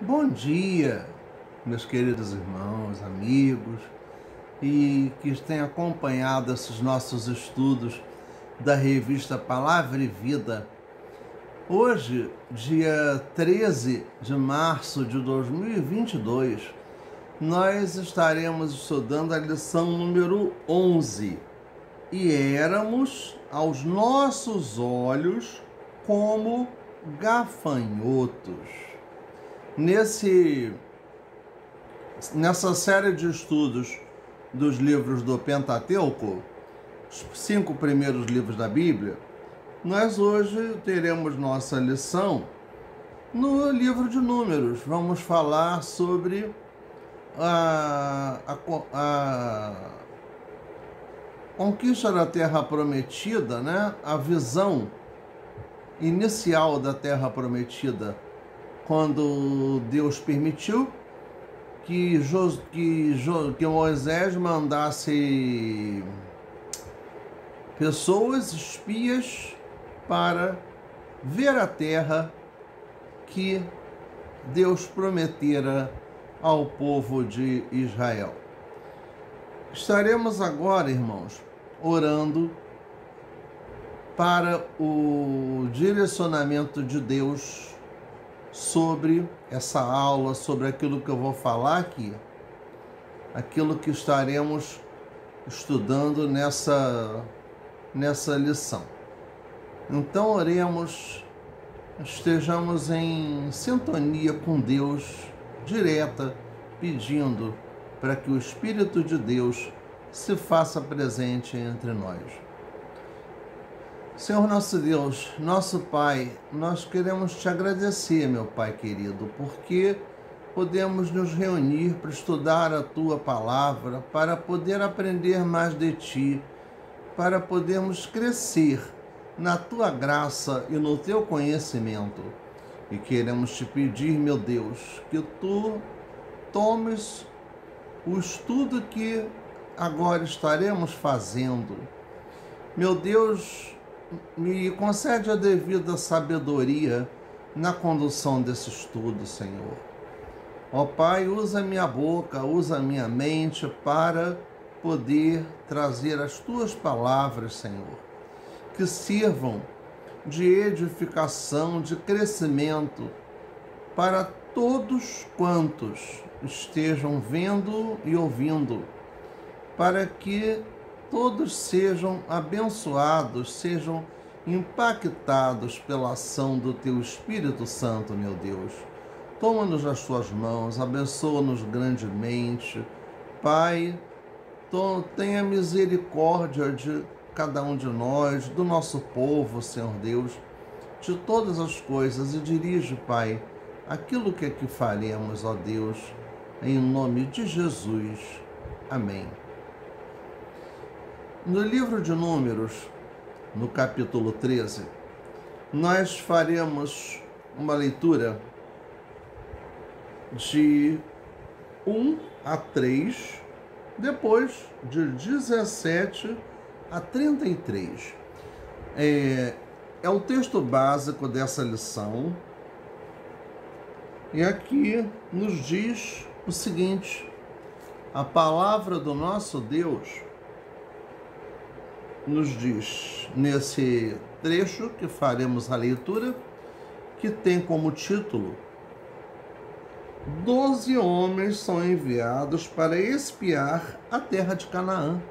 Bom dia, meus queridos irmãos, amigos, e que têm acompanhado esses nossos estudos da revista Palavra e Vida. Hoje, dia 13 de março de 2022, nós estaremos estudando a lição número 11. E éramos, aos nossos olhos, como gafanhotos. Nessa série de estudos dos livros do Pentateuco, os 5 primeiros livros da Bíblia, nós hoje teremos nossa lição no livro de Números. Vamos falar sobre a conquista da Terra Prometida, né? A visão inicial da Terra Prometida, quando Deus permitiu que Moisés mandasse pessoas, espias, para ver a terra que Deus prometera ao povo de Israel. Estaremos agora, irmãos, orando para o direcionamento de Deus sobre essa aula, sobre aquilo que eu vou falar aqui, aquilo que estaremos estudando nessa lição. Então oremos, estejamos em sintonia com Deus, direta, pedindo para que o Espírito de Deus se faça presente entre nós. Senhor nosso Deus, nosso Pai, nós queremos te agradecer, meu Pai querido, porque podemos nos reunir para estudar a Tua Palavra, para poder aprender mais de Ti, para podermos crescer na Tua graça e no Teu conhecimento. E queremos te pedir, meu Deus, que Tu tomes o estudo que agora estaremos fazendo. Meu Deus, me concede a devida sabedoria na condução desse estudo, Senhor. Ó Pai, usa minha boca, usa minha mente para poder trazer as Tuas palavras, Senhor, que sirvam de edificação, de crescimento para todos quantos estejam vendo e ouvindo, para que todos sejam abençoados, sejam impactados pela ação do Teu Espírito Santo, meu Deus. Toma-nos nas Tuas mãos, abençoa-nos grandemente. Pai, tenha misericórdia de cada um de nós, do nosso povo, Senhor Deus, de todas as coisas, e dirige, Pai, aquilo que aqui faremos, ó Deus, em nome de Jesus. Amém. No livro de Números, no capítulo 13, nós faremos uma leitura de 1 a 3, depois de 17 a 33. É o texto básico dessa lição, e aqui nos diz o seguinte: a palavra do nosso Deus nos diz, nesse trecho que faremos a leitura, que tem como título: 12 homens são enviados para espiar a terra de Canaã.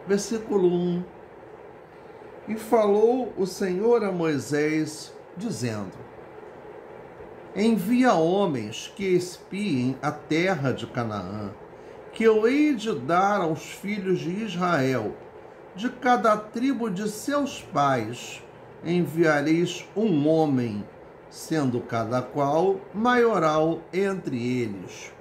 Versículo 1. E falou o Senhor a Moisés, dizendo: envia homens que espiem a terra de Canaã, que eu hei de dar aos filhos de Israel. De cada tribo de seus pais enviareis um homem, sendo cada qual maioral entre eles.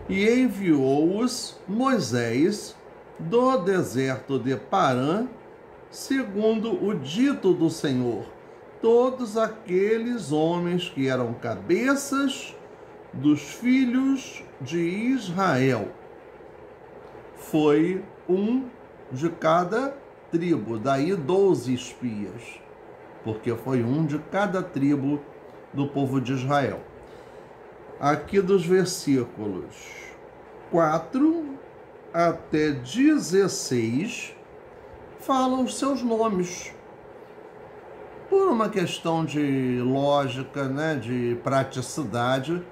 E enviou-os Moisés do deserto de Parã, segundo o dito do Senhor, todos aqueles homens que eram cabeças dos filhos de Israel. Foi um de cada tribo, daí 12 espias, porque foi um de cada tribo do povo de Israel. aqui dos versículos 4 até 16, falam os seus nomes. Por uma questão de lógica, né, de praticidade,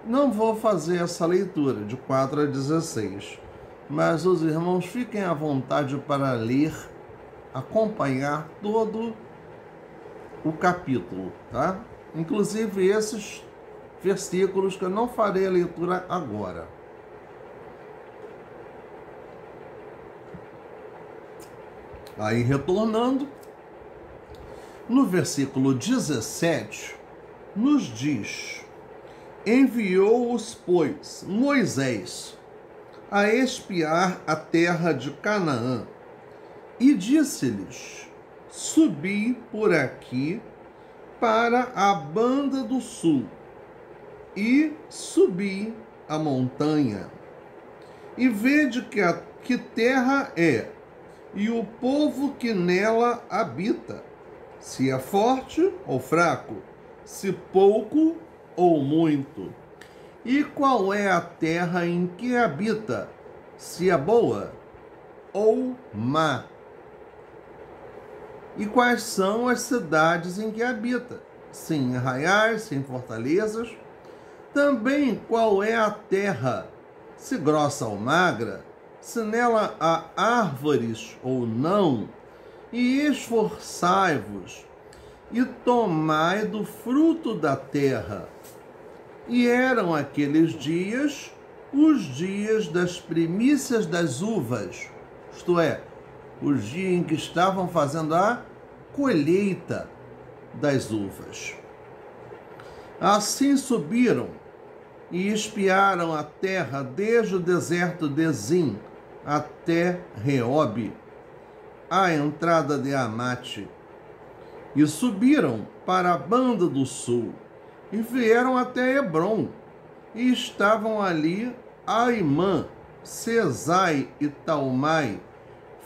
não vou fazer essa leitura de 4 a 16, mas os irmãos fiquem à vontade para ler, acompanhar todo o capítulo, tá? Inclusive esses versículos que eu não farei a leitura agora. Aí, retornando, no versículo 17, nos diz: enviou-os, pois, Moisés a espiar a terra de Canaã, e disse-lhes: subi por aqui para a banda do sul, e subi a montanha, e vede que terra é, e o povo que nela habita, se é forte ou fraco, se pouco ou muito. E qual é a terra em que habita, se é boa ou má? E quais são as cidades em que habita, se em arraiais, se em fortalezas? Também qual é a terra, se grossa ou magra, se nela há árvores ou não? E esforçai-vos, e tomai do fruto da terra. E eram aqueles dias os dias das primícias das uvas, isto é, os dias em que estavam fazendo a colheita das uvas. Assim subiram e espiaram a terra desde o deserto de Zim até Reobe, a entrada de Amate, e subiram para a banda do sul, e vieram até Hebrom, e estavam ali Aimã, Sesai e Talmai,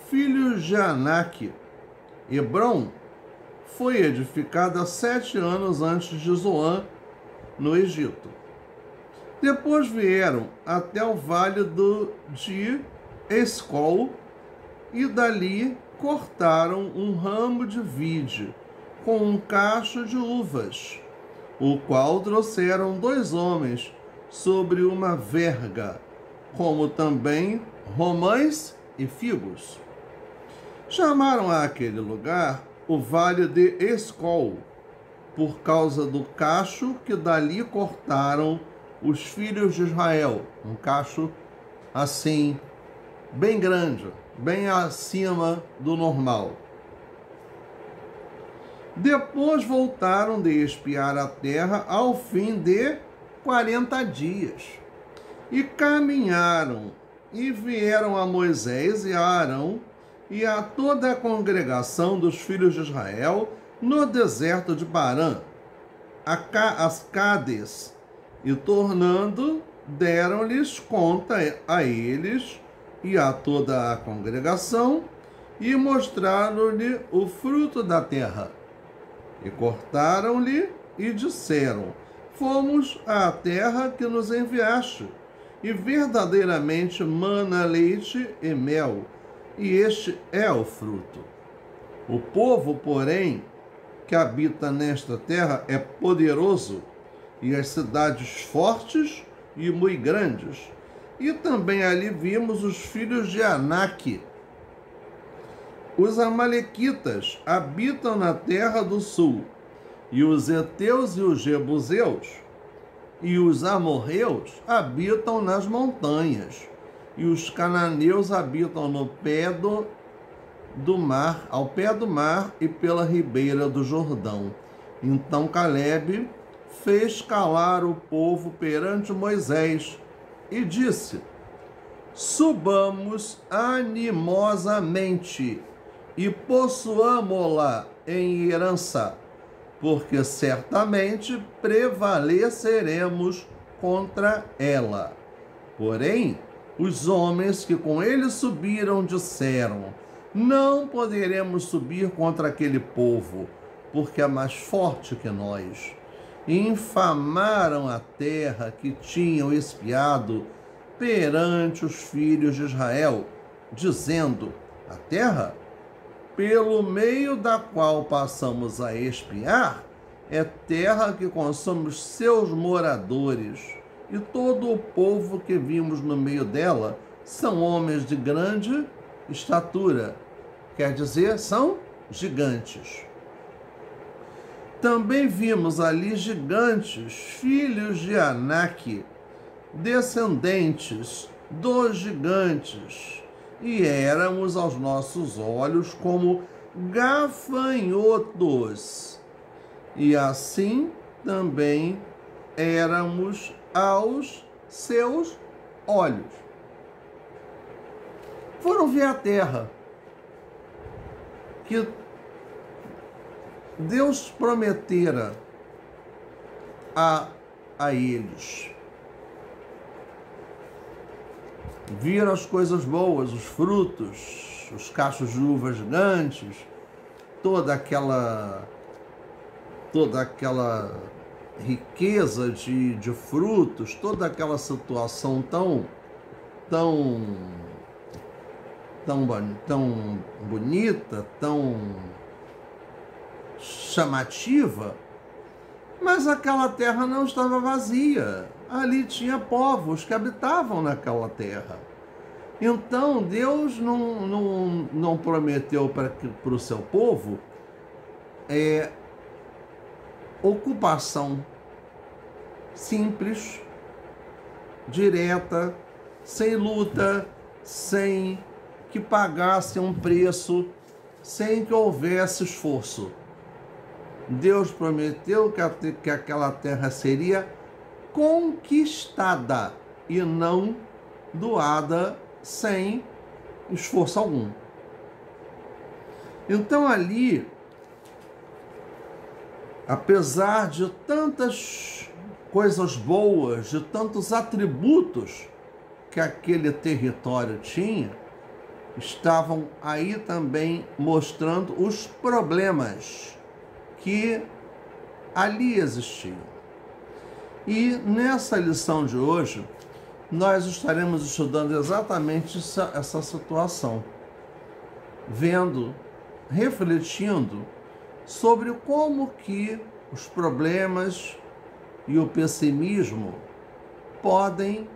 filhos de Anak. Hebrom foi edificada 7 anos antes de Zoan, no Egito. Depois vieram até o vale de Escol, e dali cortaram um ramo de vide com um cacho de uvas, o qual trouxeram 2 homens sobre uma verga, como também romães e figos. Chamaram àquele lugar o vale de Escol, por causa do cacho que dali cortaram os filhos de Israel, um cacho assim, bem grande, bem acima do normal. Depois voltaram de espiar a terra ao fim de 40 dias. E caminharam, e vieram a Moisés e a Arão, e a toda a congregação dos filhos de Israel, no deserto de Parã, as Cádes, e tornando, deram-lhes conta a eles e a toda a congregação, e mostraram-lhe o fruto da terra. E cortaram-lhe e disseram: fomos à terra que nos enviaste, e verdadeiramente mana leite e mel, e este é o fruto. O povo, porém, que habita nesta terra é poderoso, e as cidades fortes e muito grandes. E também ali vimos os filhos de Anak. Os amalequitas habitam na terra do sul, e os heteus e os jebuseus, e os amorreus habitam nas montanhas, e os cananeus habitam no pé do mar, ao pé do mar e pela ribeira do Jordão. Então Calebe fez calar o povo perante Moisés e disse: subamos animosamente e possuamo-la em herança, porque certamente prevaleceremos contra ela. Porém, os homens que com ele subiram disseram: não poderemos subir contra aquele povo, porque é mais forte que nós. e infamaram a terra que tinham espiado perante os filhos de Israel, dizendo: a terra, pelo meio da qual passamos a espiar, é terra que consome os seus moradores, e todo o povo que vimos no meio dela são homens de grande estatura, quer dizer, são gigantes. Também vimos ali gigantes, filhos de Anak, descendentes dos gigantes, e éramos aos nossos olhos como gafanhotos, e assim também éramos aos seus olhos. Foram ver a terra que Deus prometera a eles. Viram as coisas boas, os frutos, os cachos de uvas gigantes, toda aquela riqueza de frutos, toda aquela situação tão bonita, tão chamativa, mas aquela terra não estava vazia. Ali tinha povos que habitavam naquela terra. Então Deus não prometeu para o seu povo ocupação simples, direta, sem luta, sem que pagasse um preço, sem que houvesse esforço. Deus prometeu que aquela terra seria conquistada e não doada sem esforço algum. Então ali, apesar de tantas coisas boas, de tantos atributos que aquele território tinha, estavam aí também mostrando os problemas que ali existiam. E nessa lição de hoje, nós estaremos estudando exatamente essa situação, vendo, refletindo sobre como que os problemas e o pessimismo podem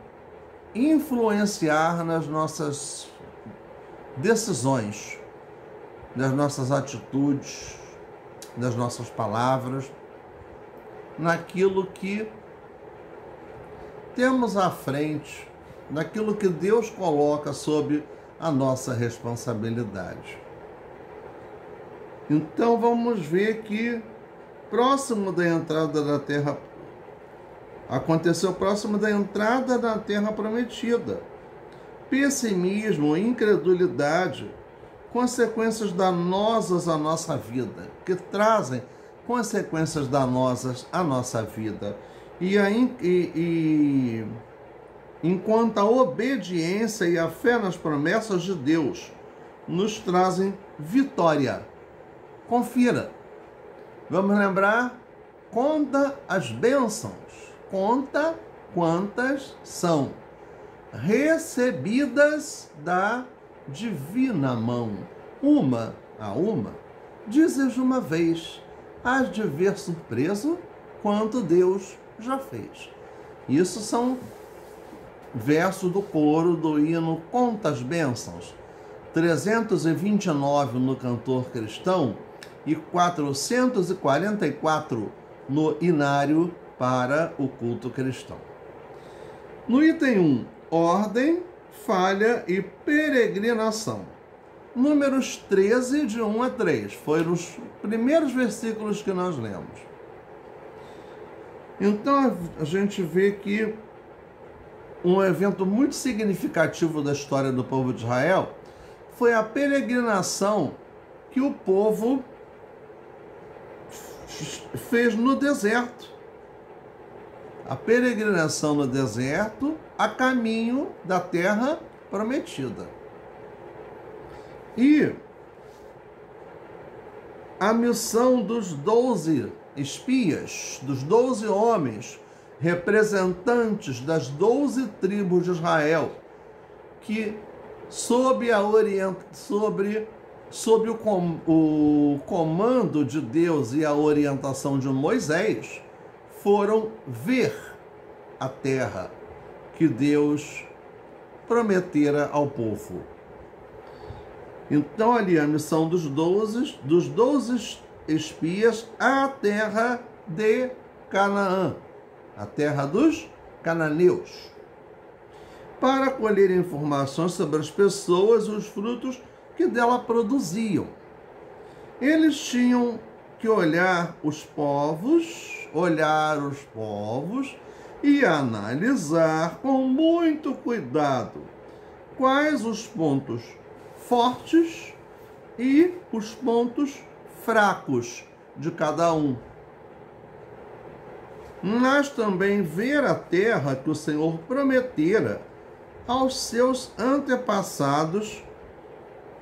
influenciar nas nossas decisões, nas nossas atitudes, nas nossas palavras, naquilo que temos à frente, naquilo que Deus coloca sob a nossa responsabilidade. Então vamos ver que aconteceu próximo da entrada da terra prometida. Pessimismo, incredulidade, consequências danosas à nossa vida, que trazem consequências danosas à nossa vida. Enquanto a obediência e a fé nas promessas de Deus nos trazem vitória. Confira. Vamos lembrar? Conta as bênçãos. Conta quantas são recebidas da divina mão. Uma a uma, dizes uma vez, hás de ver surpreso quanto Deus já fez. Isso são versos do coro do hino Conta as Bênçãos, 329 no Cantor Cristão e 444 no Inário para o Culto Cristão. No item 1, ordem, falha e peregrinação. Números 13, de 1 a 3. Foram os primeiros versículos que nós lemos. Então a gente vê que um evento muito significativo da história do povo de Israel foi a peregrinação que o povo fez no deserto. A peregrinação no deserto a caminho da terra prometida. E a missão dos 12 espias, dos 12 homens, representantes das 12 tribos de Israel, que sob o comando de Deus e a orientação de Moisés, foram ver a terra que Deus prometera ao povo. Então ali a missão dos 12 espias à terra de Canaã, a terra dos cananeus, para colher informações sobre as pessoas e os frutos que dela produziam. Eles tinham que olhar os povos e analisar com muito cuidado quais os pontos fortes e os pontos fracos de cada um. Mas também ver a terra que o Senhor prometera aos seus antepassados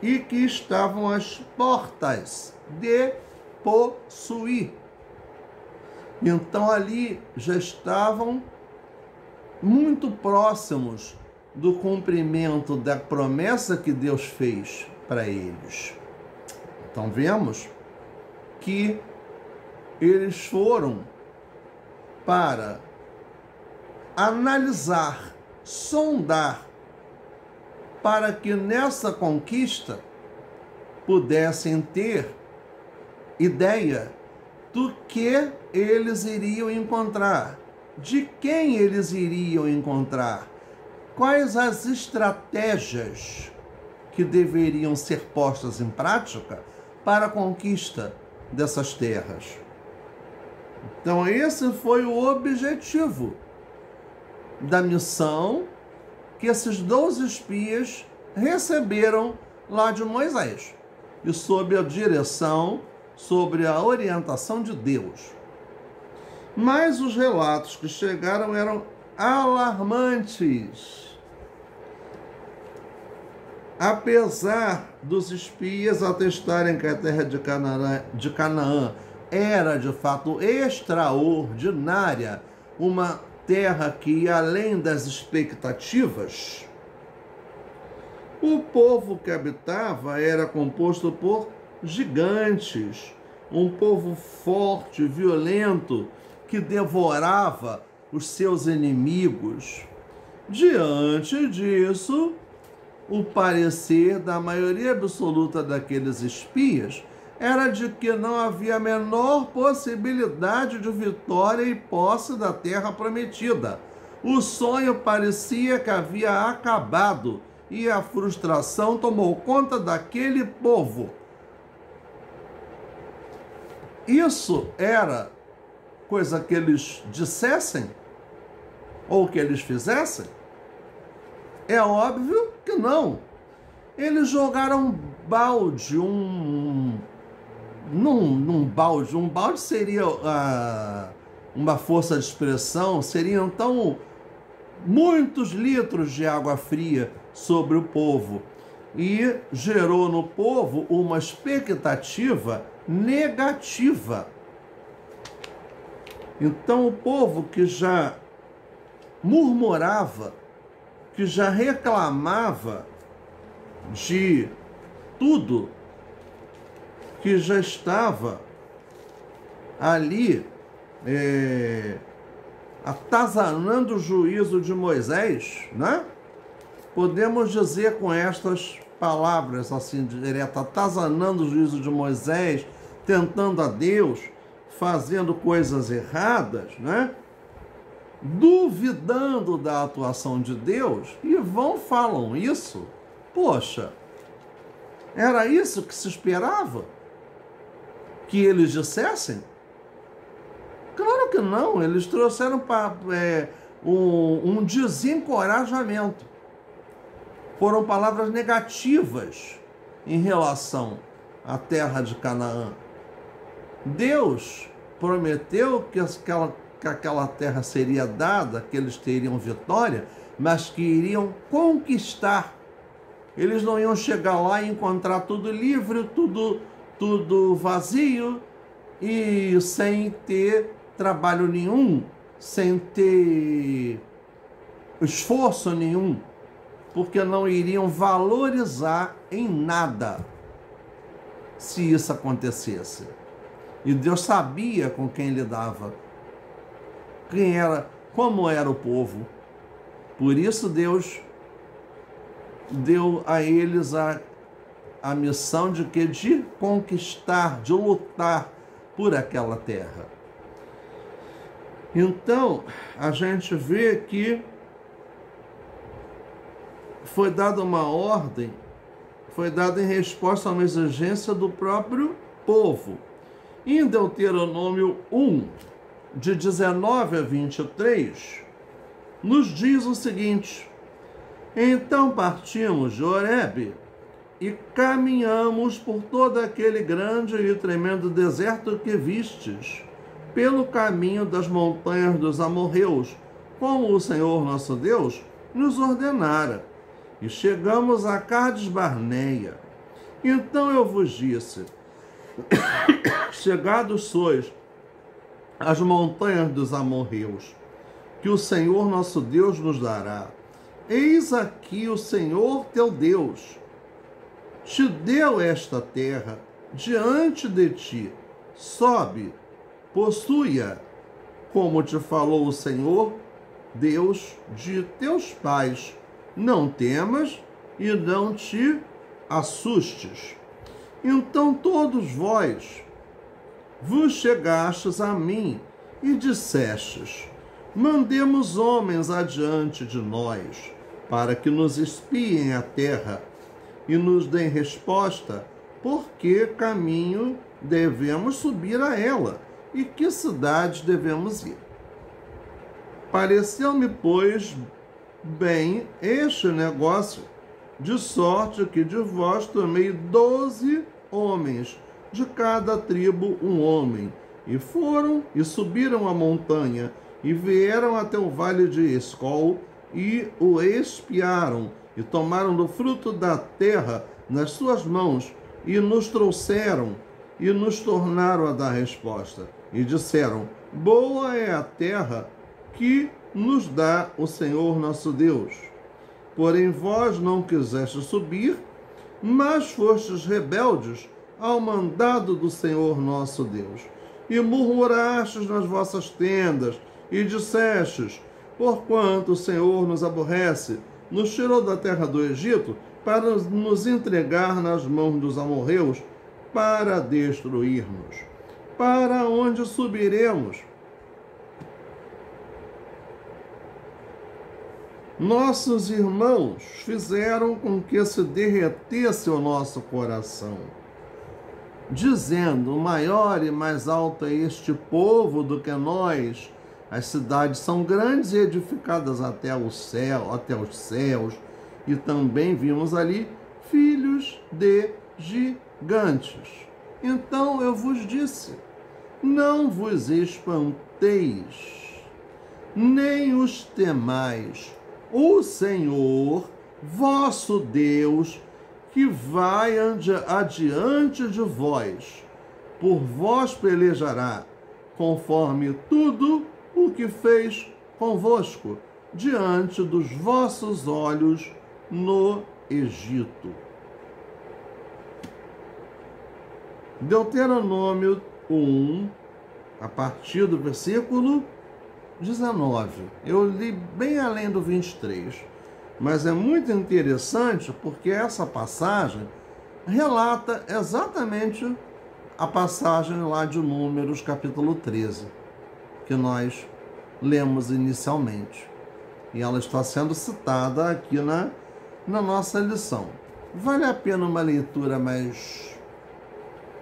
e que estavam às portas de possuir. Então ali já estavam muito próximos do cumprimento da promessa que Deus fez para eles. Então vemos que eles foram para analisar, sondar, para que nessa conquista pudessem ter ideia do que eles iriam encontrar, de quem eles iriam encontrar, quais as estratégias que deveriam ser postas em prática para a conquista dessas terras. Então esse foi o objetivo da missão que esses 12 espias receberam lá de Moisés, e sob a direção, sobre a orientação de Deus. Mas os relatos que chegaram eram alarmantes. Apesar dos espias atestarem que a terra de Canaã era de fato extraordinária, uma terra que ia além das expectativas, o povo que habitava era composto por gigantes, um povo forte, violento, que devorava os seus inimigos. Diante disso, o parecer da maioria absoluta daqueles espias era de que não havia a menor possibilidade de vitória e posse da terra prometida. O sonho parecia que havia acabado e a frustração tomou conta daquele povo. Isso era coisa que eles dissessem ou que eles fizessem? É óbvio que não. Eles jogaram balde, um balde seria uma força de expressão, seriam então muitos litros de água fria sobre o povo, e gerou no povo uma expectativa negativa. Então o povo que já murmurava, que já reclamava de tudo, que já estava ali atazanando o juízo de Moisés, né? Podemos dizer com estas palavras assim diretas, atazanando o juízo de Moisés, tentando a Deus, fazendo coisas erradas, né? Duvidando da atuação de Deus, e falam isso. Poxa, era isso que se esperava? Que eles dissessem? Claro que não, eles trouxeram um desencorajamento. Foram palavras negativas em relação à terra de Canaã. Deus prometeu que aquela terra seria dada, que eles teriam vitória, mas que iriam conquistar. Eles não iam chegar lá e encontrar tudo livre, tudo vazio, e sem ter trabalho nenhum, sem ter esforço nenhum, porque não iriam valorizar em nada se isso acontecesse. E Deus sabia com quem lidava, quem era, como era o povo. Por isso Deus deu a eles a missão de que? De conquistar, de lutar por aquela terra. Então, a gente vê que foi dada uma ordem, foi dada em resposta a uma exigência do próprio povo. Em Deuteronômio 1, de 19 a 23, nos diz o seguinte: então partimos de Horebe e caminhamos por todo aquele grande e tremendo deserto que vistes, pelo caminho das montanhas dos amorreus, como o Senhor nosso Deus nos ordenara. E chegamos a Cades Barneia. Então eu vos disse: chegados sois às montanhas dos amorreus, que o Senhor nosso Deus nos dará. Eis aqui o Senhor teu Deus te deu esta terra diante de ti. Sobe, possui-a, como te falou o Senhor, Deus de teus pais. Não temas e não te assustes. Então todos vós vos chegastes a mim e dissestes: mandemos homens adiante de nós, para que nos espiem a terra e nos deem resposta, por que caminho devemos subir a ela e que cidades devemos ir. Pareceu-me, pois, bem este negócio, de sorte que de vós tomei 12 homens, de cada tribo um homem, e foram e subiram a montanha, e vieram até o vale de Escol, e o espiaram, e tomaram do fruto da terra nas suas mãos, e nos trouxeram, e nos tornaram a dar resposta. E disseram: boa é a terra que nos dá o Senhor nosso Deus. Porém vós não quisestes subir, mas fostes rebeldes ao mandado do Senhor nosso Deus. E murmurastes nas vossas tendas, e dissestes: porquanto o Senhor nos aborrece, nos tirou da terra do Egito, para nos entregar nas mãos dos amorreus, para destruir-nos. Para onde subiremos? Nossos irmãos fizeram com que se derretesse o nosso coração, dizendo: maior e mais alto é este povo do que nós. As cidades são grandes e edificadas até o céu, até os céus. E também vimos ali filhos de gigantes. Então eu vos disse: não vos espanteis, nem os temais. O Senhor, vosso Deus, que vai adiante de vós, por vós pelejará, conforme tudo o que fez convosco, diante dos vossos olhos no Egito. Deuteronômio 1, a partir do versículo 19. Eu li bem além do 23, mas é muito interessante porque essa passagem relata exatamente a passagem lá de Números, capítulo 13, que nós lemos inicialmente. E ela está sendo citada aqui na nossa lição. Vale a pena uma leitura mais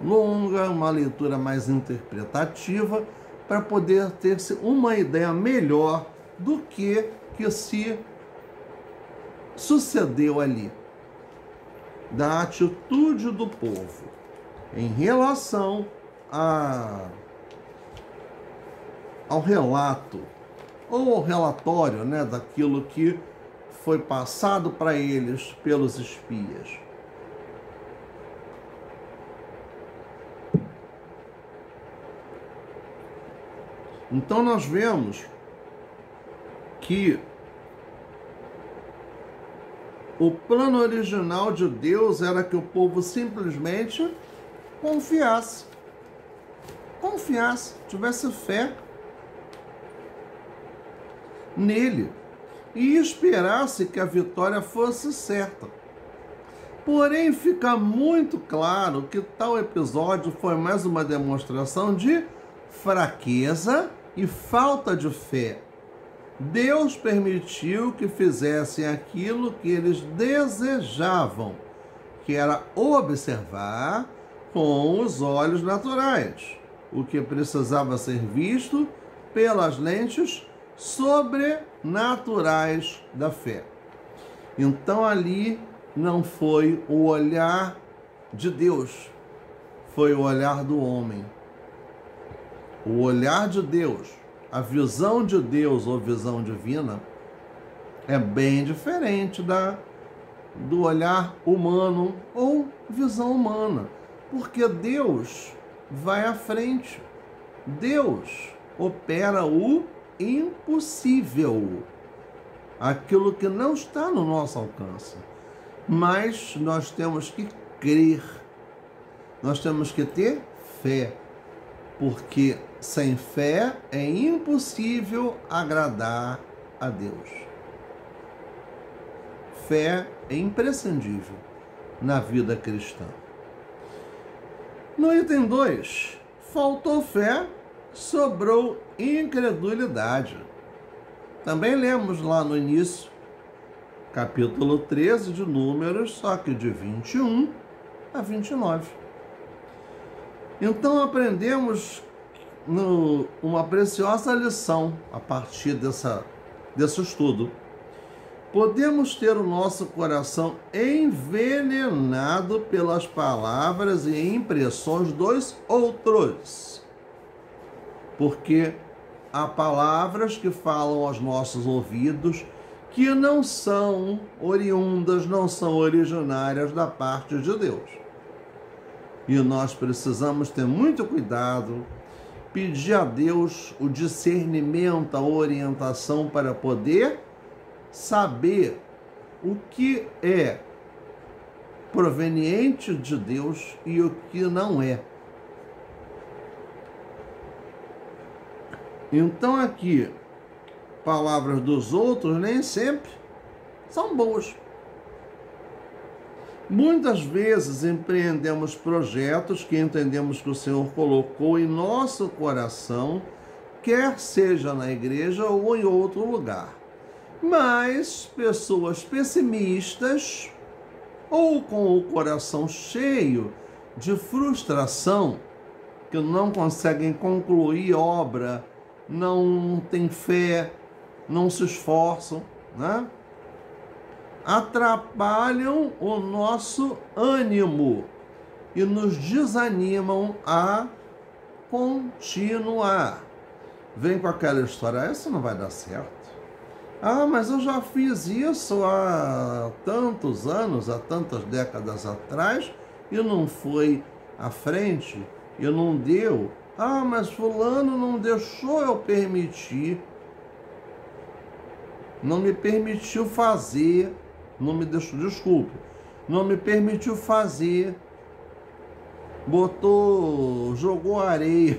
longa, uma leitura mais interpretativa, para poder ter-se uma ideia melhor do que se sucedeu ali, da atitude do povo em relação ao relato, ou ao relatório, né, daquilo que foi passado para eles pelos espias. Então nós vemos que o plano original de Deus era que o povo simplesmente confiasse, tivesse fé nele e esperasse que a vitória fosse certa. Porém, fica muito claro que tal episódio foi mais uma demonstração de fraqueza e falta de fé. Deus permitiu que fizessem aquilo que eles desejavam, que era observar com os olhos naturais, o que precisava ser visto pelas lentes sobrenaturais da fé. Então ali não foi o olhar de Deus, foi o olhar do homem. O olhar de Deus, a visão de Deus ou visão divina é bem diferente do olhar humano ou visão humana, porque Deus vai à frente. Deus opera o impossível, aquilo que não está no nosso alcance. Mas nós temos que crer, nós temos que ter fé, porque sem fé é impossível agradar a Deus. Fé é imprescindível na vida cristã. No item 2, faltou fé, sobrou incredulidade. Também lemos lá no início, capítulo 13 de Números, só que de 21 a 29. Então aprendemos uma preciosa lição a partir desse estudo. Podemos ter o nosso coração envenenado pelas palavras e impressões dos outros, porque há palavras que falam aos nossos ouvidos que não são oriundas, não são originárias da parte de Deus. E nós precisamos ter muito cuidado, pedir a Deus o discernimento, a orientação para poder saber o que é proveniente de Deus e o que não é. Então aqui, palavras dos outros nem sempre são boas. Muitas vezes empreendemos projetos que entendemos que o Senhor colocou em nosso coração, quer seja na igreja ou em outro lugar. Mas pessoas pessimistas ou com o coração cheio de frustração, que não conseguem concluir obra, não têm fé, não se esforçam, né? Atrapalham o nosso ânimo e nos desanimam a continuar. Vem com aquela história, isso não vai dar certo. Ah, mas eu já fiz isso há tantos anos, há tantas décadas atrás, e não foi à frente, e não deu. Ah, mas fulano não deixou eu permitir, não me permitiu fazer, não me deixou, desculpe, não me permitiu fazer, jogou areia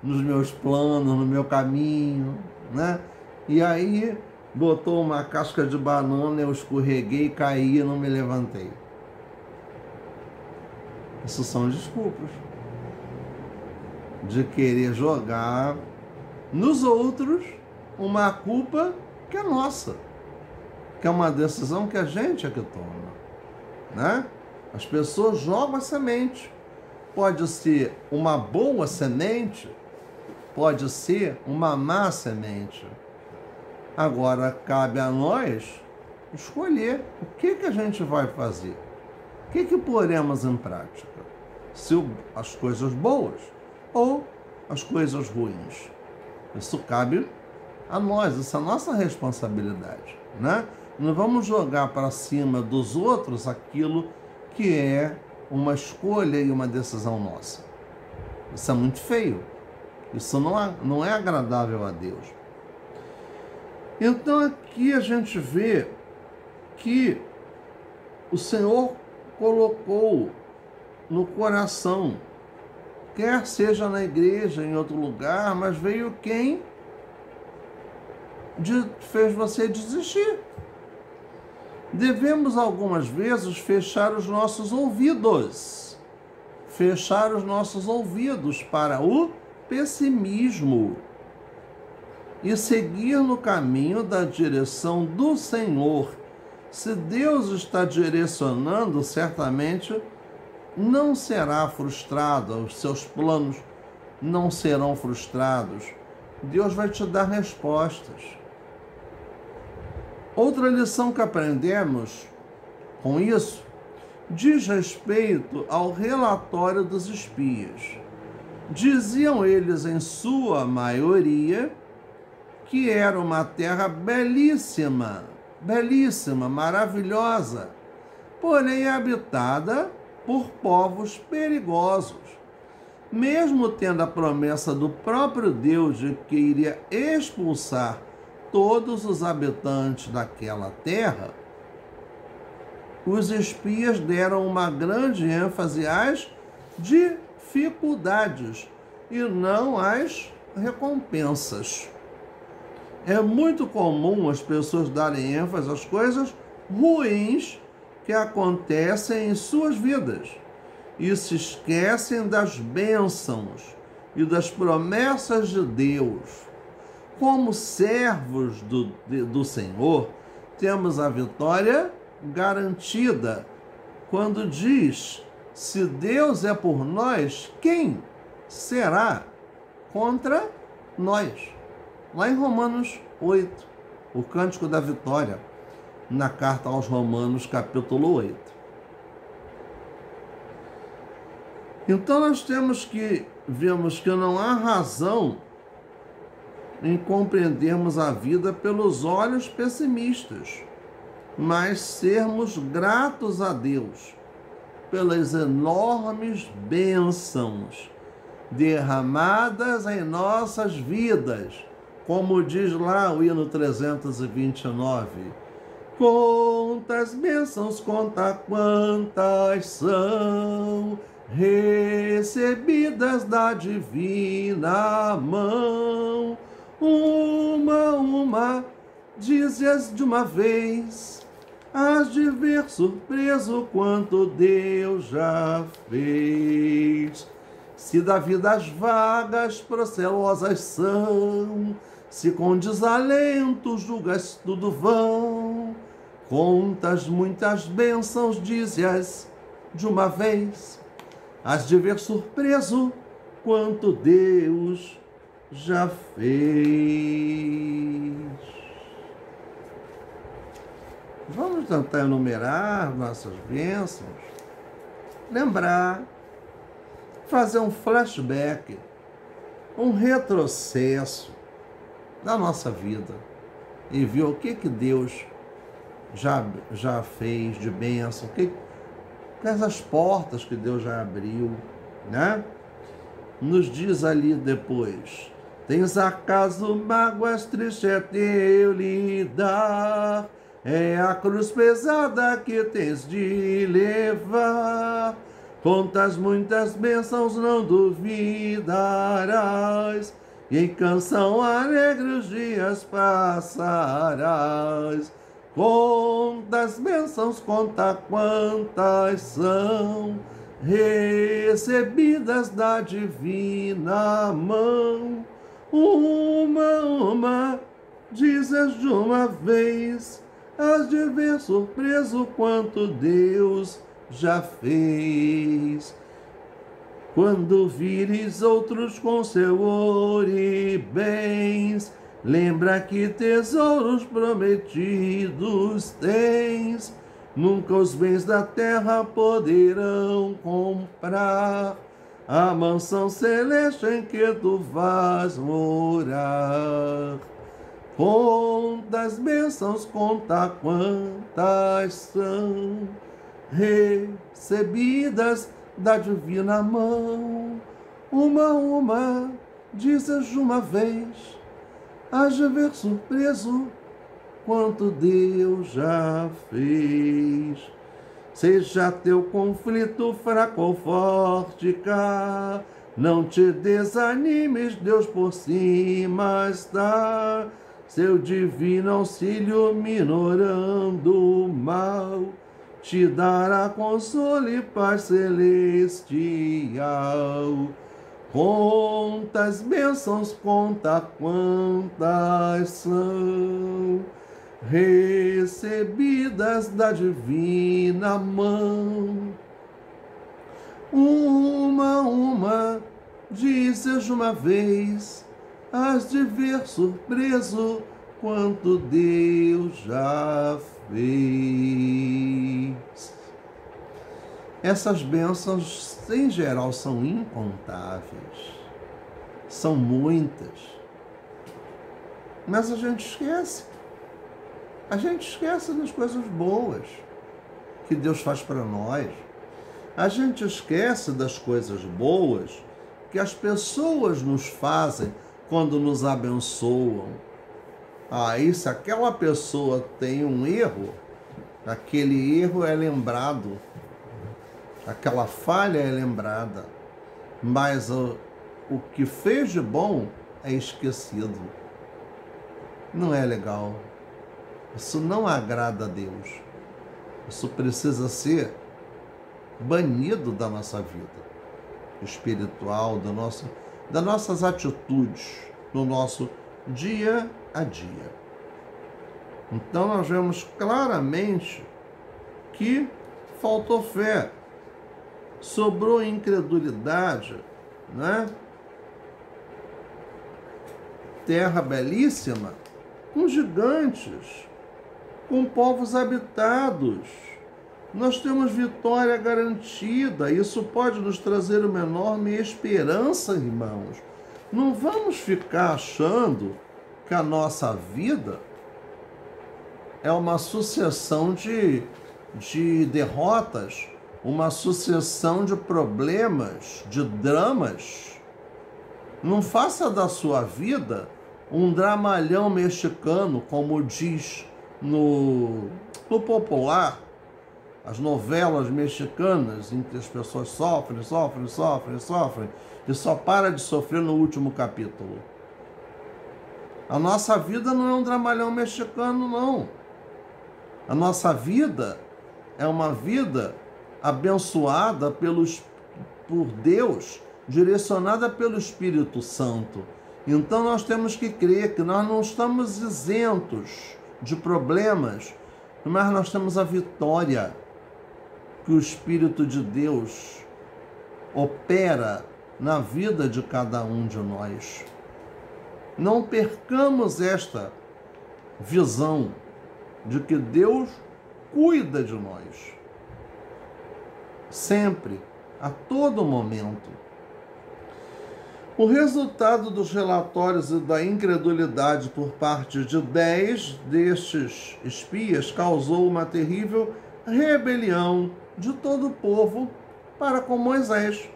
nos meus planos, no meu caminho, né? E aí botou uma casca de banana, eu escorreguei, caí e não me levantei. Isso são desculpas de querer jogar nos outros uma culpa que é nossa, que é uma decisão que a gente é que toma, né? As pessoas jogam a semente. Pode ser uma boa semente, pode ser uma má semente. Agora, cabe a nós escolher o que a gente vai fazer. O que poremos em prática? Se as coisas boas ou as coisas ruins. Isso cabe a nós, isso é a nossa responsabilidade, né? Não vamos jogar para cima dos outros aquilo que é uma escolha e uma decisão nossa. Isso é muito feio. Isso não é agradável a Deus. Então aqui a gente vê que o Senhor colocou no coração, quer seja na igreja, em outro lugar, mas veio quem fez você desistir. Devemos algumas vezes fechar os nossos ouvidos para o pessimismo e seguir no caminho da direção do Senhor. Se Deus está direcionando, certamente não será frustrado, os seus planos não serão frustrados. Deus vai te dar respostas. Outra lição que aprendemos com isso diz respeito ao relatório dos espias. Diziam eles, em sua maioria, que era uma terra belíssima, maravilhosa, porém habitada por povos perigosos. Mesmo tendo a promessa do próprio Deus de que iria expulsar todos os habitantes daquela terra, os espias deram uma grande ênfase às dificuldades e não às recompensas. É muito comum as pessoas darem ênfase às coisas ruins que acontecem em suas vidas e se esquecem das bênçãos e das promessas de Deus. Como servos do Senhor, temos a vitória garantida quando diz: se Deus é por nós, quem será contra nós? Lá em Romanos 8, o Cântico da Vitória, na carta aos Romanos, capítulo 8. Então nós vemos que não há razão em compreendermos a vida pelos olhos pessimistas, mas sermos gratos a Deus pelas enormes bênçãos derramadas em nossas vidas, como diz lá o hino 329. Quantas bênçãos, conta quantas são recebidas da divina mão. Uma, dizes de uma vez, hás de ver surpreso quanto Deus já fez. Se da vida as vagas procelosas são, se com desalento julgas tudo vão, contas muitas bênçãos, dizes de uma vez, hás de ver surpreso quanto Deus já fez. Vamos tentar enumerar nossas bênçãos, lembrar, fazer um flashback, um retrocesso da nossa vida e ver o que Deus já fez de bênção, quais as portas que Deus já abriu, né? Nos diz ali depois: tens acaso mágoas, triste é teu lidar, é a cruz pesada que tens de levar, contas muitas bênçãos não duvidarás, e em canção alegre os dias passarás. Contas bênçãos, conta quantas são recebidas da divina mão. Uma, dizes de uma vez, hás de ver surpreso quanto Deus já fez. Quando vires outros com seu ouro e bens, lembra que tesouros prometidos tens. Nunca os bens da terra poderão comprar a mansão celeste em que tu vais morar. Quantas bênçãos, conta quantas são recebidas da divina mão. Uma, dizes de uma vez, hás de ver surpreso quanto Deus já fez. Seja teu conflito fraco ou forte, cá, não te desanimes, Deus por cima está. Seu divino auxílio minorando o mal, te dará consolo e paz celestial. Conta as bênçãos, conta quantas são, recebidas da divina mão. Uma, dizes de uma vez, hás de ver surpreso quanto Deus já fez. Essas bênçãos, em geral, são incontáveis. São muitas. Mas a gente esquece. A gente esquece das coisas boas que Deus faz para nós. A gente esquece das coisas boas que as pessoas nos fazem quando nos abençoam. Aí, se aquela pessoa tem um erro, aquele erro é lembrado, aquela falha é lembrada, mas o que fez de bom é esquecido. Não é legal. Isso não agrada a Deus. Isso precisa ser banido da nossa vida espiritual, das nossas atitudes, no nosso dia a dia. Então nós vemos claramente que faltou fé, sobrou incredulidade, né? Terra belíssima, com gigantes, com povos habitados. Nós temos vitória garantida. Isso pode nos trazer uma enorme esperança, irmãos. Não vamos ficar achando que a nossa vida é uma sucessão de derrotas, uma sucessão de problemas, de dramas. Não faça da sua vida um dramalhão mexicano, como diz no popular, as novelas mexicanas, em que as pessoas sofrem, e só para de sofrer no último capítulo. A nossa vida não é um dramalhão mexicano, não. A nossa vida é uma vida abençoada por Deus, direcionada pelo Espírito Santo. Então nós temos que crer que nós não estamos isentos de problemas, mas nós temos a vitória que o Espírito de Deus opera na vida de cada um de nós. Não percamos esta visão de que Deus cuida de nós, sempre, a todo momento. O resultado dos relatórios e da incredulidade por parte de 10 destes espias causou uma terrível rebelião de todo o povo para com Moisés,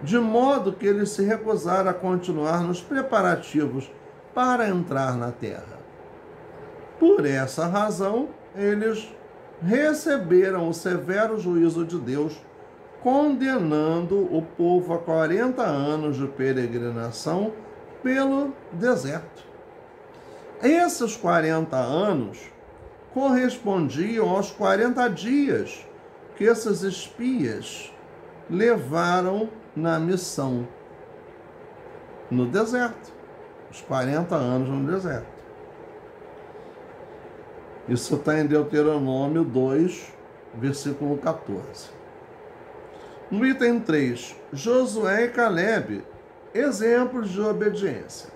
de modo que eles se recusaram a continuar nos preparativos para entrar na terra. Por essa razão, eles receberam o severo juízo de Deus, condenando o povo a 40 anos de peregrinação pelo deserto. Esses 40 anos correspondiam aos 40 dias que esses espias levaram na missão no deserto. Os 40 anos no deserto. Isso está em Deuteronômio 2, versículo 14. No item 3, Josué e Calebe, exemplos de obediência.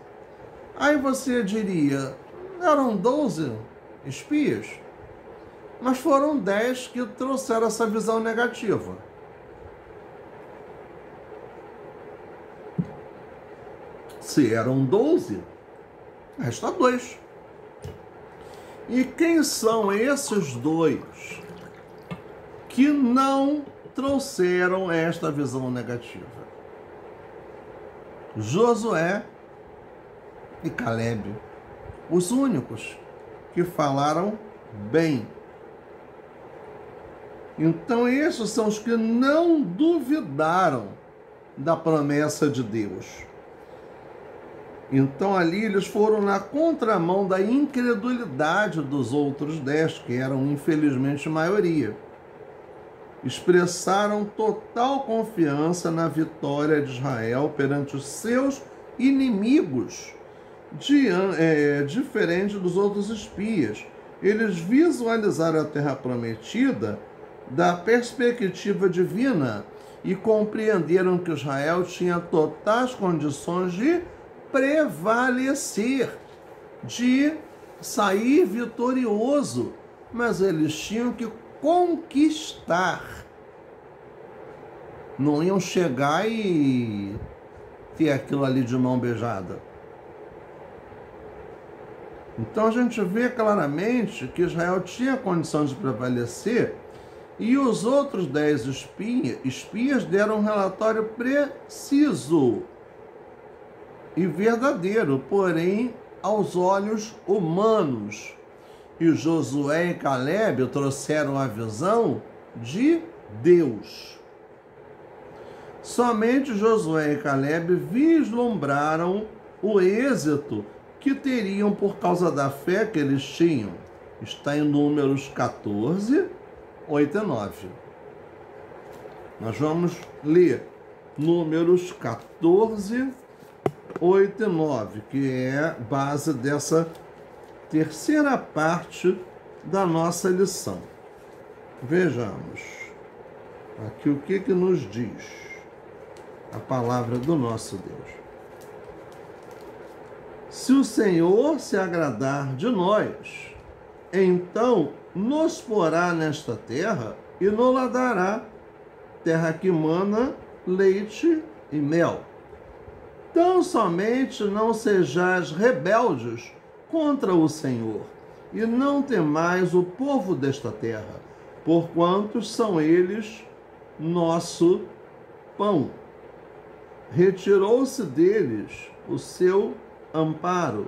Aí você diria, eram 12 espias, mas foram 10 que trouxeram essa visão negativa. Se eram 12, resta 2. E quem são esses 2 que não trouxeram esta visão negativa? Josué e Calebe, os únicos que falaram bem. Então esses são os que não duvidaram da promessa de Deus. Então ali eles foram na contramão da incredulidade dos outros 10, que eram infelizmente maioria. Expressaram total confiança na vitória de Israel perante os seus inimigos, diferente dos outros espias. Eles visualizaram a terra prometida da perspectiva divina e compreenderam que Israel tinha totais condições de prevalecer, de sair vitorioso, mas eles tinham que conquistar. Não iam chegar e ter aquilo ali de mão beijada. Então a gente vê claramente que Israel tinha condição de prevalecer e os outros 10 espias deram um relatório preciso e verdadeiro, porém aos olhos humanos. E Josué e Calebe trouxeram a visão de Deus. Somente Josué e Calebe vislumbraram o êxito que teriam por causa da fé que eles tinham. Está em Números 14, 8 e 9. Nós vamos ler Números 14, 8 e 9, que é base dessa terceira parte da nossa lição. Vejamos aqui o que nos diz a palavra do nosso Deus. Se o Senhor se agradar de nós, então nos porá nesta terra e nos dará terra que mana leite e mel. Tão somente não sejais rebeldes contra o Senhor, e não temais o povo desta terra, porquanto são eles nosso pão. Retirou-se deles o seu amparo,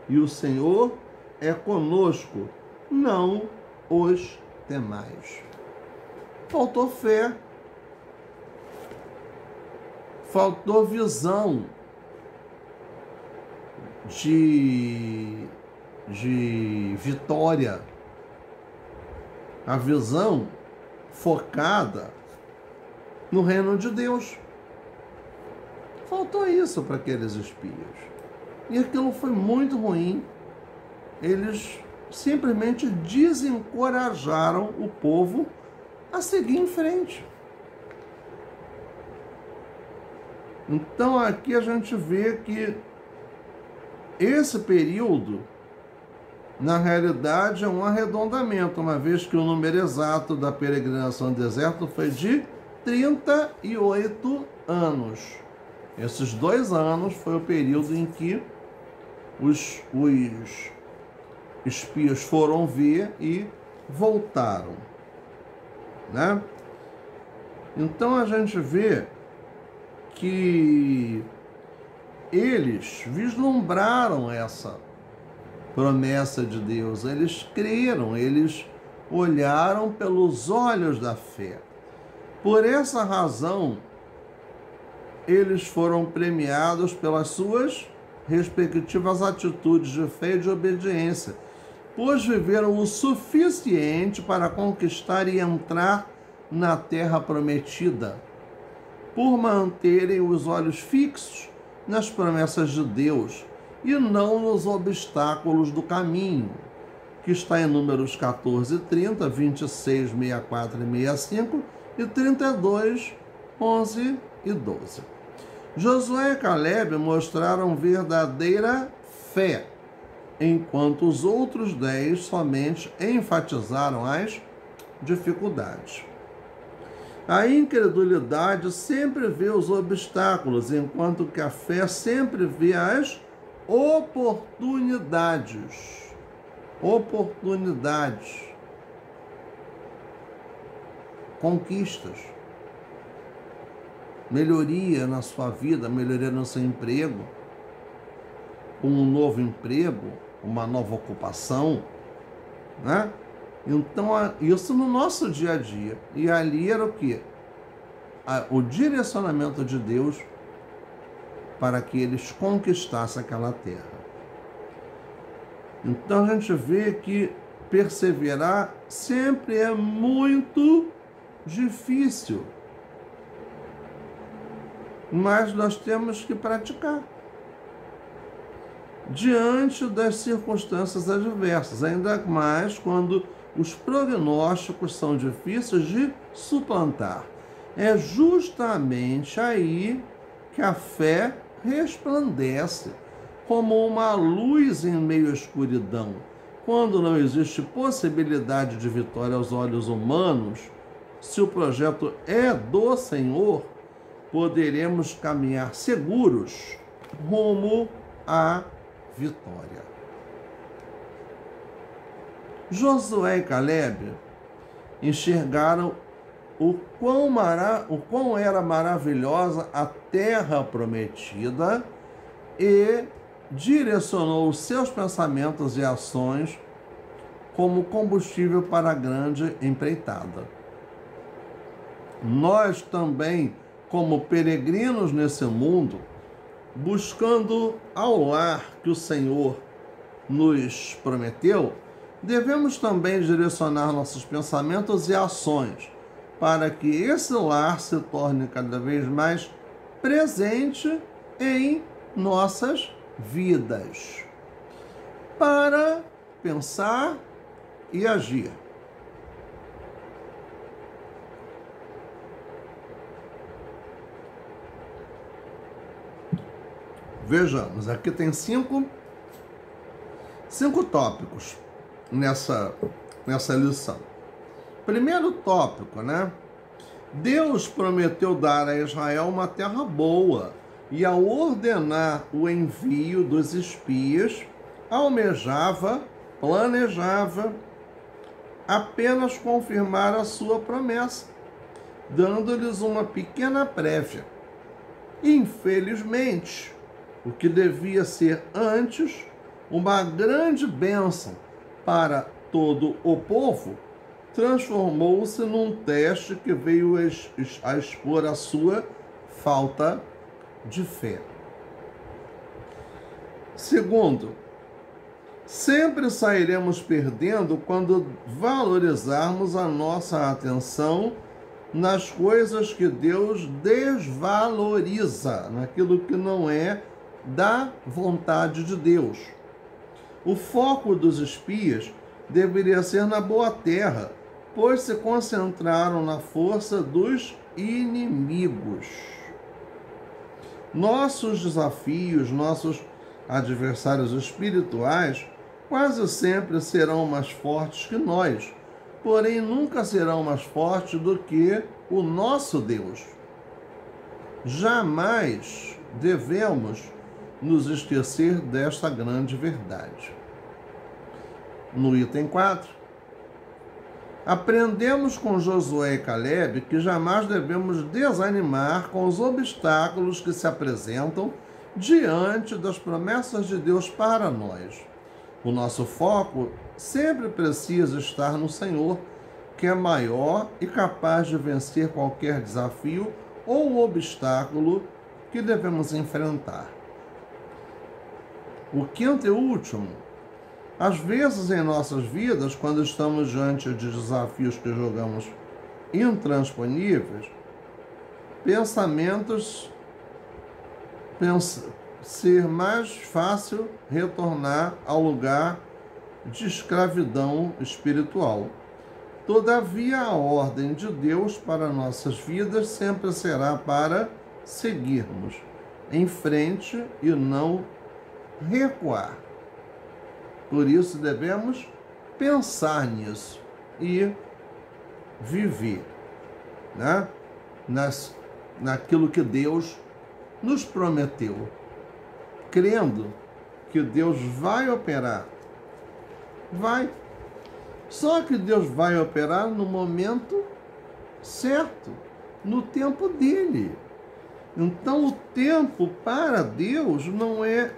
e o Senhor é conosco, não os temais. Faltou fé, faltou visão de vitória, a visão focada no reino de Deus. Faltou isso para aqueles espias. E aquilo foi muito ruim. Eles simplesmente desencorajaram o povo a seguir em frente. Então aqui a gente vê que esse período, na realidade, é um arredondamento, uma vez que o número exato da peregrinação do deserto foi de 38 anos. Esses 2 anos foi o período em que os espias foram ver e voltaram, né? Então a gente vê que eles vislumbraram essa promessa de Deus, eles creram, eles olharam pelos olhos da fé. Por essa razão, eles foram premiados pelas suas respectivas atitudes de fé e de obediência, pois viveram o suficiente para conquistar e entrar na terra prometida, por manterem os olhos fixos nas promessas de Deus e não nos obstáculos do caminho, que está em Números 14, 30, 26, 64 e 65 e 32, 11 e 12. Josué e Calebe mostraram verdadeira fé, enquanto os outros 10 somente enfatizaram as dificuldades. A incredulidade sempre vê os obstáculos, enquanto que a fé sempre vê as oportunidades. Conquistas. melhoria na sua vida, melhoria no seu emprego, um novo emprego, uma nova ocupação, né? Então, isso no nosso dia a dia. E ali era o quê? O direcionamento de Deus para que eles conquistassem aquela terra. Então, a gente vê que perseverar sempre é muito difícil. Mas nós temos que praticar diante das circunstâncias adversas, ainda mais quando os prognósticos são difíceis de suplantar. É justamente aí que a fé resplandece como uma luz em meio à escuridão. Quando não existe possibilidade de vitória aos olhos humanos, se o projeto é do Senhor, poderemos caminhar seguros rumo à vitória. Josué e Caleb enxergaram o quão era maravilhosa a terra prometida e direcionou os seus pensamentos e ações como combustível para a grande empreitada. Nós também, como peregrinos nesse mundo, buscando ao lar que o Senhor nos prometeu, devemos também direcionar nossos pensamentos e ações para que esse lar se torne cada vez mais presente em nossas vidas, para pensar e agir. Vejamos, aqui tem cinco tópicos nessa lição. Primeiro tópico, né? Deus prometeu dar a Israel uma terra boa e, ao ordenar o envio dos espias, planejava apenas confirmar a sua promessa, dando-lhes uma pequena prévia. Infelizmente, o que devia ser antes uma grande bênção para todo o povo, transformou-se num teste que veio a expor a sua falta de fé. Segundo, sempre sairemos perdendo quando valorizarmos a nossa atenção nas coisas que Deus desvaloriza, naquilo que não é da vontade de Deus. O foco dos espias deveria ser na boa terra, pois se concentraram na força dos inimigos. Nossos desafios, nossos adversários espirituais quase sempre serão mais fortes que nós, porém nunca serão mais fortes do que o nosso Deus. Jamais devemos nos esquecer desta grande verdade. No item 4, aprendemos com Josué e Caleb que jamais devemos desanimar com os obstáculos que se apresentam diante das promessas de Deus para nós. O nosso foco sempre precisa estar no Senhor, que é maior e capaz de vencer qualquer desafio ou obstáculo que devemos enfrentar. O quinto e último, às vezes em nossas vidas, quando estamos diante de desafios que julgamos intransponíveis, ser mais fácil retornar ao lugar de escravidão espiritual. Todavia, a ordem de Deus para nossas vidas sempre será para seguirmos em frente e não recuar. Por isso devemos pensar nisso e viver, né? Naquilo que Deus nos prometeu, crendo que Deus vai operar. Vai. Só que Deus vai operar no momento certo, no tempo dele. Então o tempo para Deus não é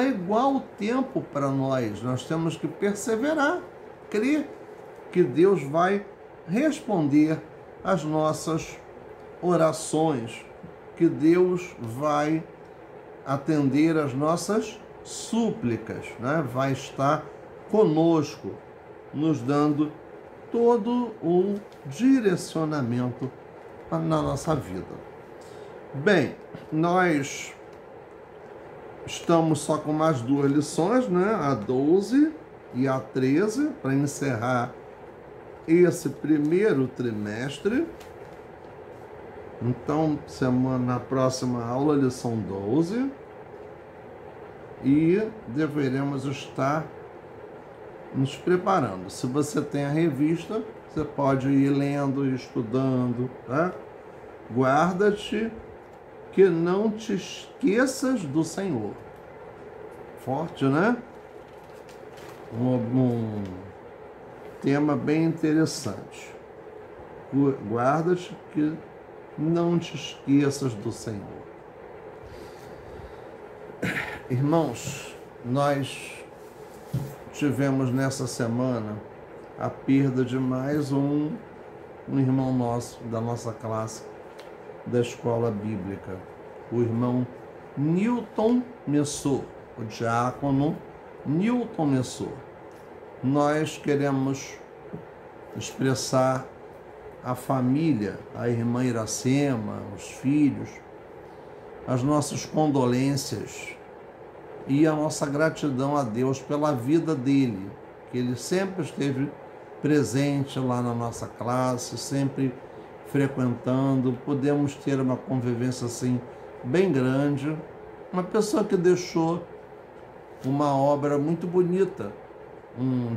igual ao tempo para nós. Nós temos que perseverar, crer que Deus vai responder às nossas orações, que Deus vai atender às nossas súplicas, né? Vai estar conosco, nos dando todo o direcionamento na nossa vida. Bem, nós estamos só com mais 2 lições, né? A 12 e a 13, para encerrar esse primeiro trimestre. Então, na próxima aula, lição 12, e deveremos estar nos preparando. Se você tem a revista, você pode ir lendo e estudando, tá? Guarda-te que não te esqueças do Senhor. Forte, né? Um tema bem interessante. Guarda-te que não te esqueças do Senhor. Irmãos, nós tivemos nessa semana a perda de mais um irmão nosso, da nossa classe, da escola bíblica, o irmão Newton Messor, o diácono Newton Messor. Nós queremos expressar à família, à irmã Iracema, os filhos, as nossas condolências e a nossa gratidão a Deus pela vida dele, que ele sempre esteve presente lá na nossa classe, sempre frequentando. Podemos ter uma convivência assim bem grande, uma pessoa que deixou uma obra muito bonita,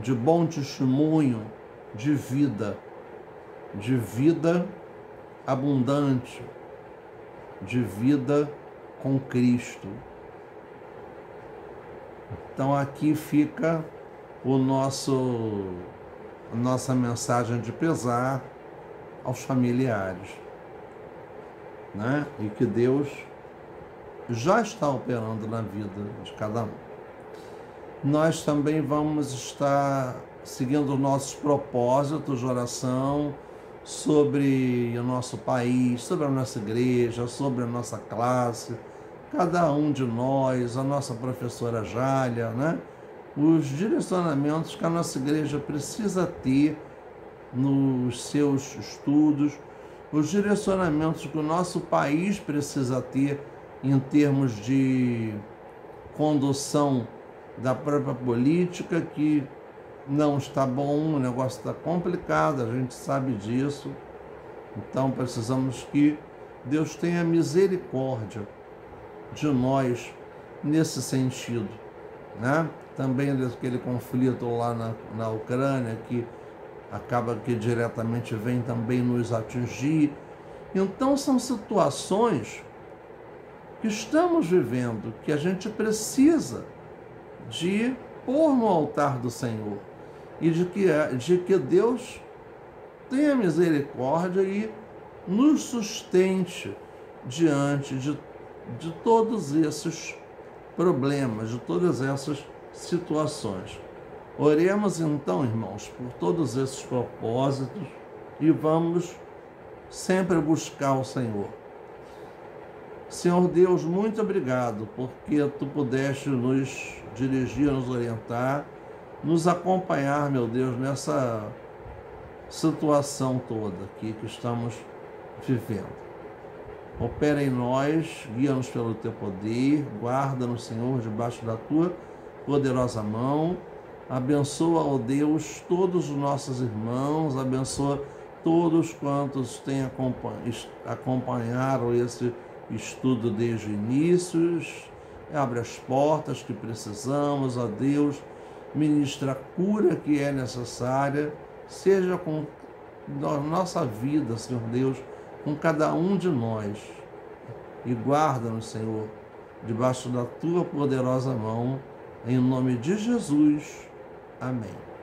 de bom testemunho de vida abundante, de vida com Cristo. Então aqui fica a nossa mensagem de pesar aos familiares, né? E que Deus já está operando na vida de cada um. Nós também vamos estar seguindo nossos propósitos de oração sobre o nosso país, sobre a nossa igreja, sobre a nossa classe, cada um de nós, a nossa professora Jália, né? Os direcionamentos que a nossa igreja precisa ter nos seus estudos, os direcionamentos que o nosso país precisa ter em termos de condução da própria política, que não está bom, o negócio está complicado, a gente sabe disso. Então precisamos que Deus tenha misericórdia de nós nesse sentido, né? Também daquele conflito lá na Ucrânia, que acaba que diretamente vem também nos atingir. Então são situações que estamos vivendo, que a gente precisa de pôr no altar do Senhor, e de que Deus tenha misericórdia e nos sustente diante de todos esses problemas, de todas essas situações. Oremos então, irmãos, por todos esses propósitos, e vamos sempre buscar o Senhor. Senhor Deus, muito obrigado, porque Tu pudeste nos dirigir, nos orientar, nos acompanhar, meu Deus, nessa situação toda aqui que estamos vivendo. Opera em nós, guia-nos pelo Teu poder, guarda-nos, Senhor, debaixo da Tua poderosa mão. Abençoa, ó Deus, todos os nossos irmãos, abençoa todos quantos têm acompanharam esse estudo desde o início. Abre as portas que precisamos, ó Deus, ministra a cura que é necessária, seja com a nossa vida, Senhor Deus, com cada um de nós. E guarda-nos, Senhor, debaixo da Tua poderosa mão, em nome de Jesus. Amém.